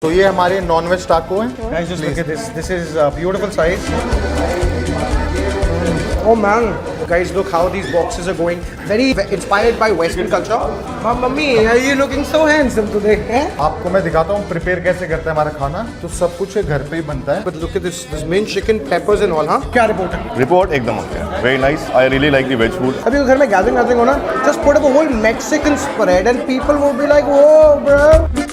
तो ये हमारे नॉन वेज टाको हैं। Guys, just look at this. This is a beautiful size. Oh man, guys, look how these boxes are going. Very inspired by Western culture. Mummy, are you looking so handsome today? Eh? आपको मैं दिखाता हूँ prepare कैसे करते हैं हमारा खाना। तो सब कुछ घर पे ही बनता है। But look at this mint chicken, peppers and all, huh? क्या report है? रिपोर्ट एकदम okay, very nice. I really like the ways food. अभी घर में gathering हो ना, just put up a whole Mexican spread and people will be like, whoa, bro.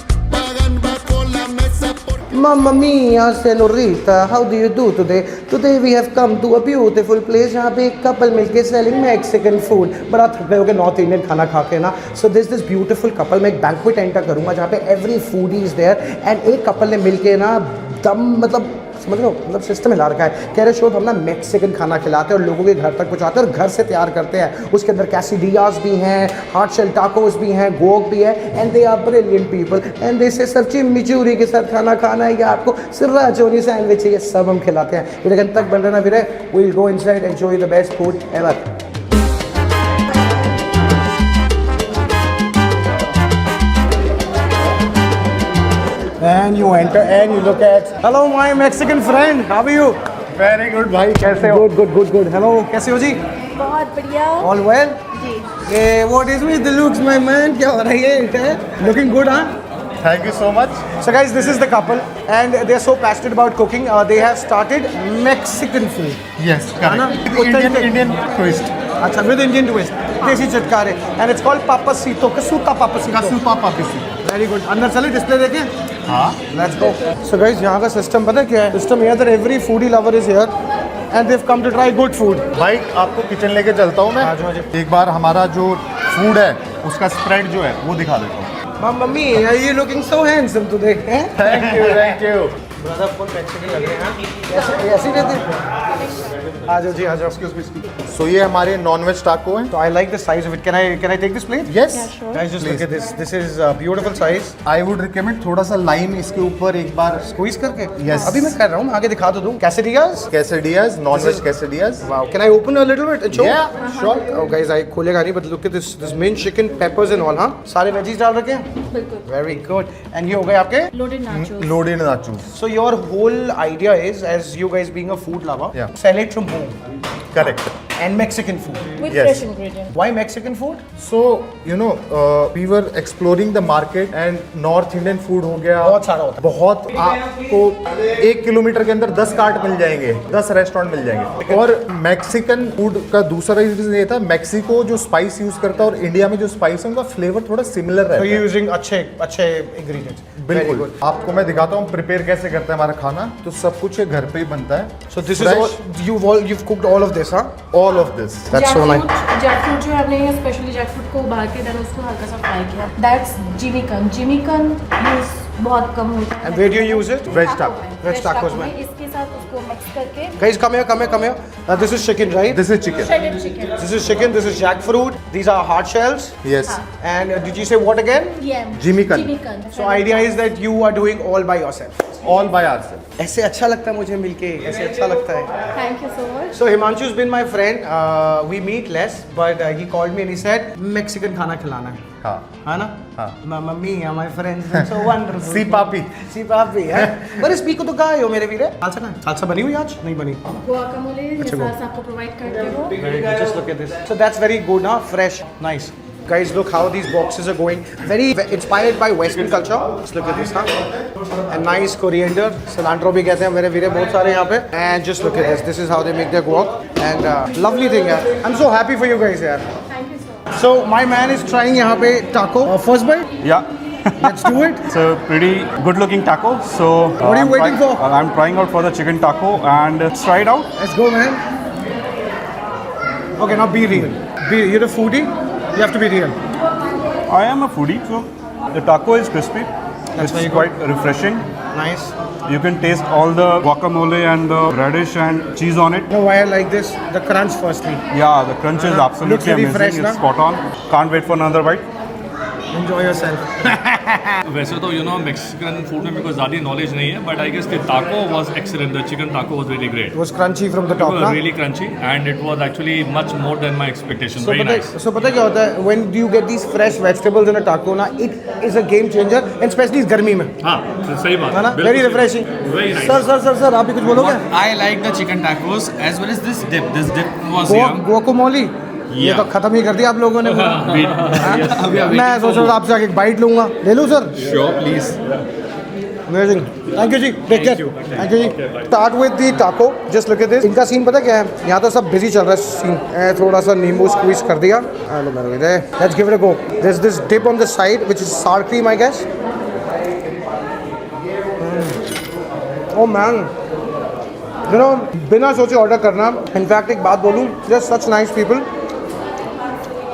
Mamma mia, senorita, how do you do today? Today we have come to a beautiful place जहाँ पे एक couple मिलके selling Mexican food. बड़ा थक गए होगे North Indian खाना खा के ना. So there's this beautiful couple. मैं एक banquet enter करूँगा जहाँ पे every foodie is there and एक couple ने मिलके ना दम मतलब समझ लो मतलब सिस्टम हिला रखा है। कह रहे शो हम ना मैक्सिकन खाना खिलाते हैं और लोगों के घर तक पहुँचाते हैं और घर से तैयार करते हैं। उसके अंदर कैसिडियाज भी हैं, हार्ड शेल टाकोस भी हैं, गोक भी है and they are brilliant people and they say सब चीज मिचूरी के साथ खाना खाना है या आपको सिर्राचोनी सैंडविच है, ये सब हम खिलाते हैं। ये लेकिन तक बन रहा ना फिर we will go inside enjoy the best food ever. And you enter and you look at. Hello, my Mexican friend. How are you? Very good भाई, कैसे हो? Good, good, good, good. Hello, कैसे हो जी? बहुत बढ़िया। All well? Ji. Yeah, what is with the looks, my man? क्या हो रहा है ये? Looking good, huh? Thank you so much. So guys, this is the couple and they are so passionate about cooking. They have started Mexican food. Yes है ना? Indian twist. अच्छा, with Indian twist. देसी चटकारे. And it's called papacito. Kasuta papacito. कसूपा पापिसी। Very good. अंदर चले display देखें? हाँ। Let's go. So guys, यहाँ का सिस्टम पता है क्या है? System here that every foodie lover is here and they've come to try good food. भाई आपको किचन लेके चलता हूँ मैं। आ जाओ, आ जाओ। एक बार हमारा जो फूड है उसका स्प्रेड जो है वो दिखा देता हूँ। Mummy, are you looking so handsome today? Eh? Thank you thank you. Brother full Mexican लग रहे हैं। ऐसे ही रहते हैं। आ जाओ जी, आ जाओ। सो ये हमारे नॉन वेज टाको हैं। So I like the size of it. Can I take this plate? Yes Guys, just look at this. This is a beautiful size. I would recommend थोड़ा सा लाइम इसके ऊपर एक बार। Squeeze करके? Yes. अभी मैं कर रहा हूँ, आगे दिखा तो दूँ। Quesadillas? Quesadillas, non veg quesadillas. Wow. Can I open a little bit and show? Yeah, sure. Oh guys, I खोलेगा नहीं, but look at this mint chicken, peppers and all, हाँ? सारे veggies डाल रखे हैं? बिल्कुल। Very good. And ये हो गए आपके? Loaded nachos. Loaded nachos. So your whole idea is, as you guys being a food lover, Yeah. sell it from home correct. and Mexican food. With Yes. Fresh ingredient. Why Mexican food? So you know we were exploring the market and North Indian food हो गया। बहुत सारा होता है। बहुत आपको 1 kilometre के अंदर 10 कार्ट मिल जाएंगे, 10 रेस्टोरेंट मिल जाएंगे। और मैक्सिकन फूड का दूसरा रीजन ये था, मैक्सिको जो स्पाइस यूज करता है और इंडिया में जो स्पाइस है उनका फ्लेवर थोड़ा सिमिलर So रहता you're है। using अच्छे ingredients. Very बिल्कुल। good. आपको मैं दिखाता हूँ प्रिपेयर कैसे करते हैं हमारा खाना। तो सब कुछ ये घर पे ही बनता है। So this is all you've cooked all of this, huh? All of this. That's so nice. Jackfruit जो हमने स्पेशली जैकफ्रूट को उबाल के देन उसको हल्का सा फ्राई किया। दैट्स जिमिकन यूज बहुत कम होता है। And where do you use it? Veg taco. Veg tacos में। इसके साथ उसको मिक्स करके Guys, come here. This is chicken, right? This is chicken. Shredded chicken. This is chicken. This is jackfruit. These are hard shells. Yes. And did you say what again? Jimikan. So idea is that you are doing all by yourself. All by ourself. ऐसे अच्छा लगता है मुझे मिलके, ऐसे अच्छा लगता है। Thank you so much. So Himanshu's been my friend. We meet less, but he called me and he said Mexican खाना खिलाना है। हाँ। है ना? हाँ। Mummy, my friends, so wonderful. सी पापी। सी पापी है। पर स्पीक तो कहाँ हो मेरे वीरे? सालसा बनी हुई आज? नहीं बनी। गुआकामोले ये सारा आपको प्रोवाइड करते हो। Very good. Just look at this. So that's very good, huh? Fresh, nice. Guys, look how these boxes are going. Very inspired by Western culture. Just look at this, huh? And nice coriander, cilantro भी कहते हैं मेरे वीरे बहुत सारे यहाँ पे. And just look at this. This is how they make their guac. And lovely thing, यार. I'm so happy for you guys, यार. Thank you so much. So my man is trying यहाँ पे taco. First bite. Yeah, Let's do it. it's a pretty good looking taco. So What are you waiting for? I'm trying out for the chicken taco and let's try it out. Let's go, man. Okay, now be real. You're a foodie. You have to be real. I am a foodie, so the taco is crispy. It's very good. quite refreshing. Nice. You can taste all the guacamole and the radish and cheese on it. You know why I like this? The crunch, firstly. Yeah, the crunch is Looks absolutely very amazing. fresh, It's na? spot on. Can't wait for another bite. Enjoy yourself. वैसे तो Mexican food में मेरे को ज़्यादा knowledge नहीं है, but I guess the taco was excellent. The chicken taco was really great. It was crunchy from the It top, was ना? really crunchy and it was actually much more than my expectation. Very nice. So पता क्या होता है? When you get these fresh vegetables in a taco ना, it is a game changer, and especially इस गर्मी में. हाँ, सही बात है ना? बिल्कुल Very सही। refreshing. Very nice. Sir, आप भी कुछ बोलोगे? I like the chicken tacos as well as this dip. This dip was yum. Guacamole. ये तो खत्म ही कर दिया आप लोगों ने पूरा। मैं सोच रहा था आपसे आगे एक बाइट लूंगा। ले लूं sir? Sure, please. Amazing. Thank you जी. Take care. Thank you जी. Start with the taco. Just look at this. इनका सीन पता क्या है? यहाँ तो सब busy चल रहा है सीन। थोड़ा सा नींबू squeeze कर दिया। Let's give it a go. There's this dip on the side which is sour cream, I guess. Oh man. बिना सोचे ऑर्डर करना। इनफैक्ट एक बात बोलूँ, just such nice people.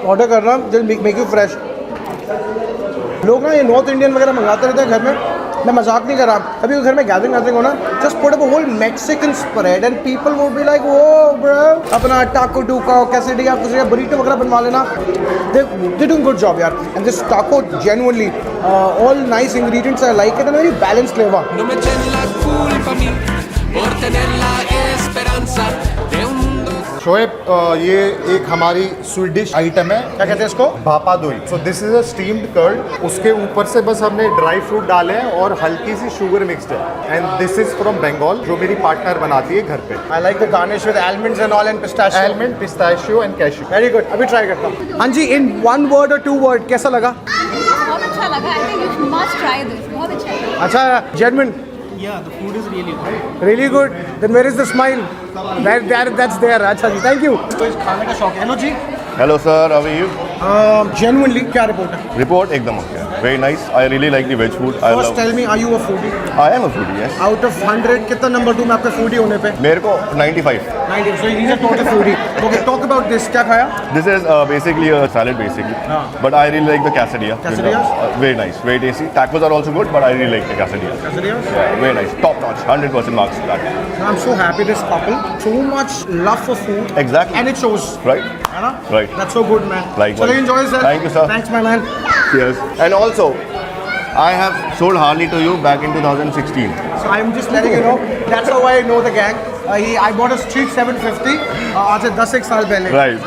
Order करना, just make you fresh. लोग ना ये नॉर्थ इंडियन वगैरह मंगाते रहते हैं घर में। मैं मजाक नहीं कर रहा। कभी घर में गैदरिंग हो ना, just put up a whole Mexican spread and people will be like, "Whoa, bro!" अपना taco tuca, quesadilla, कुछ burrito वगैरह बनवा लेना। They're doing good job यार. And this taco genuinely, all nice ingredients, I like it and very balanced flavor. No me echen la culpa a mí por tener la esperanza de un mundo. Shoaib, ये एक हमारी Swedish item है। क्या कहते हैं इसको? Bhapa doi. So this is a steamed curd. उसके ऊपर से बस हमने ड्राई फ्रूट डाले हैं और हल्की सी शुगर मिक्स्ड है। And this is from Bengal, जो मेरी पार्टनर बनाती है घर पे। I like the garnish with almonds and all and pistachio. Almond, pistachio and cashew। Very good. अभी ट्राई करता हूँ। हाँ जी, in one word or two word कैसा लगा? बहुत अच्छा लगा। I think you must try this. बहुत अच्छा है। अच्छा, genuine. Yeah, the food is really good. Really good. Then where is the smile? That's there. अच्छा जी, thank you. तो इस खाने का शौक है। हेलो जी। Hello sir, how are you? Genuinely क्या रिपोर्ट है? Report एकदम okay. Very nice. I really like the veg food. I First love. tell me, are you a foodie? I am a foodie, yes. Out of 100 कितना number दूँ मैं आपके foodie होने पे? मेरे को 95. 90. So he's a total foodie. Okay, talk about this. क्या खाया? This is basically a salad basically. But I really like the quesadilla. Quesadillas? Very nice, very tasty. Tacos are also good, but I really like the quesadillas. Quesadillas? Yeah, very nice. Top notch. 100% marks for that. I'm so happy this couple. So much love for food. Exactly. And it shows. Right? है ना? Right. That's so good, man. Likewise. Chalo, enjoy yourself. Thank you, sir. Thanks, my man. Cheers. And also, I have sold Harley to you back in 2016. So I'm just letting you know. That's how I know the gang. I bought a Street 750 आज से 10 साल पहले. Right.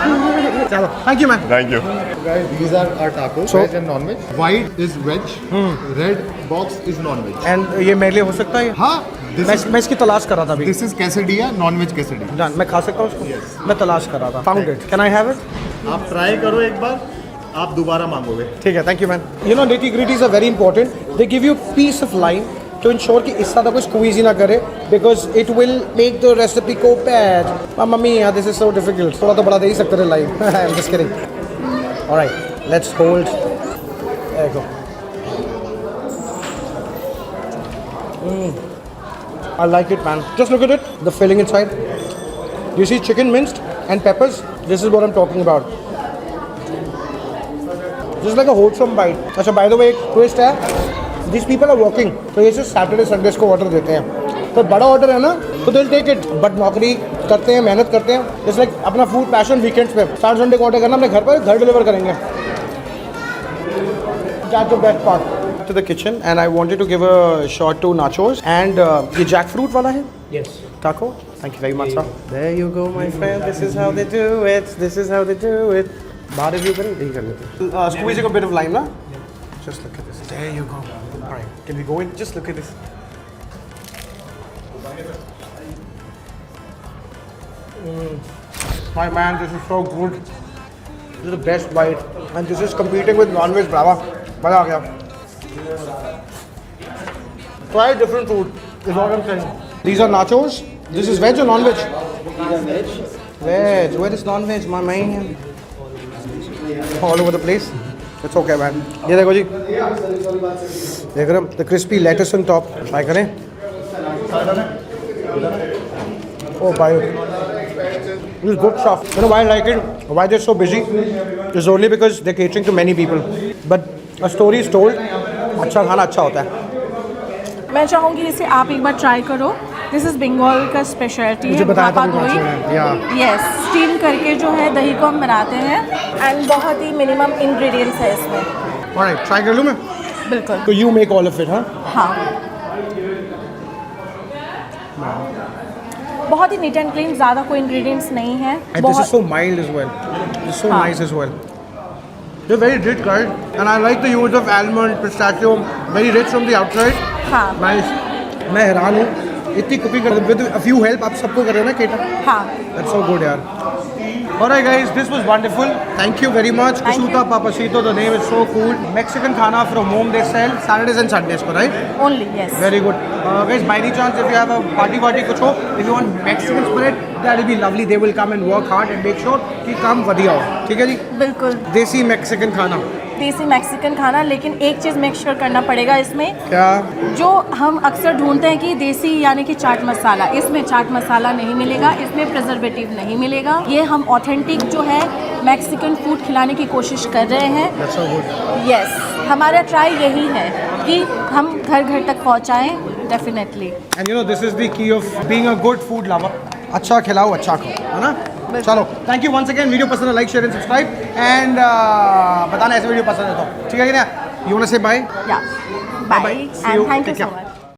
चलो, thank you, man. Thank you. Guys, these are our tacos, veg and non-veg. White is veg, red box is non-veg. And ये मेरे लिए हो सकता है? हाँ, मैं इसकी तलाश कर रहा था अभी. this is quesadilla, non-veg quesadilla. जान, मैं खा सकता हूँ उसको? मैं तलाश कर रहा था. Found it. Can I have it? आप ट्राई करो एक बार, आप दोबारा मांगोगे। ठीक है, thank you, man. You know, nitty-gritties are very important. They give you peace of mind to ensure कि इस तरह कोई squeeze ही ना करे, because it will make the recipe go bad. Mamma mia, this is so difficult. थोड़ा तो बड़ा दे ही सकते थे line. I'm just kidding. All right, let's hold. There you go. I like it, man. Just look at it. The filling inside. You see chicken minced and peppers. This is what I'm talking about. Just like a wholesome bite. अच्छा, by the way, एक twist है. These people are working. तो ये सिर्फ Saturday Sundays को order देते हैं. तो बड़ा ऑर्डर है ना, तो they'll take it. But नौकरी करते हैं, मेहनत करते हैं. It's like अपना फूड पैशन वीकेंड्स पे. Saturday Sunday को ऑर्डर करना अपने घर पर, घर डिलीवर करेंगे. That's the best part. To the kitchen, and I wanted to give a shot to nachos and ये jackfruit वाला है? Yes. Taco? Thank you very much, sir. There you go, my friend. This is how they do it. This is how they do it. बाहर review करें? यही कर लेते. Squeezing a bit of lime, ना? Just look at this. There you go. All right. Can we go in? Just look at this. My man, this is so good. This is the best bite, and this is competing with non-veg brava. मजा आ गया. Try different food. Is what I'm saying. These are nachos. This is veg or non-veg? These are veg. Veg. Where is non-veg, my man? All over the place. It's okay, man. ये देखो जी. देख रहे हो? The crispy lettuce on top. Try करें. Oh, bye. This is good stuff. You know why I like it? Why they're so busy? It's only because they're catering to many people. But a story is told. अच्छा खाना अच्छा होता है. मैं चाहूँगी इसे आप एक बार ट्राई करो. दिस इज़ बंगाल का स्पेशलिटी है भापा दोई. यस, स्टीम करके जो है दही को हम बनाते हैं, एंड बहुत ही मिनिमम इंग्रेडिएंट्स है इसमें. ऑलराइट, ट्राई कर लूँ मैं? बिल्कुल तो you make all of it, हाँ? हाँ, बहुत ही नीट एंड क्लीन, ज़्यादा कोई इंग्रेडिएंट्स नहीं है। And this is so mild as well. It's so हाँ. nice as well. They're very rich, guys. And I like the use of almond, pistachio. Very rich from the outside. हाँ Nice. मैं हैरान हूँ, इतनी cooking कर with a few help आप सबको कर रहे हो ना केटर? हाँ, That's so good, यार. Alright guys, this was wonderful. Thank you very much. Thank you. Kusuta Papacito, the name is so cool. Mexican khana from home they sell Saturdays and Sundays, right? Only yes. Very good. Guys, by any chance, if you have a party kuch ho, if you want Mexican spirit, that will be lovely. They will come and work hard and make sure कि काम बढ़िया हो, ठीक है जी? बिल्कुल देसी Mexican खाना। देसी मैक्सिकन खाना, लेकिन एक चीज़ मेक श्योर करना पड़ेगा इसमें, क्या? जो हम अक्सर ढूंढते हैं कि देसी यानी कि चाट मसाला, इसमें चाट मसाला नहीं मिलेगा, इसमें प्रिजर्वेटिव नहीं मिलेगा। ये हम ऑथेंटिक जो है मैक्सिकन फूड खिलाने की कोशिश कर रहे हैं। That's so good. यस, हमारा ट्राई यही है कि हम घर घर तक पहुंचाएं, definitely. And you know, this is the key of being a good food lover. अच्छा खिलाओ, अच्छा खाओ, है ना? चलो, thank you once again. Video पसंद है like share and subscribe and बताना ऐसे वीडियो पसंद है तो, ठीक है कि ना? You want to say bye? या bye Bye-bye. See you. And thank you Take so care. Much.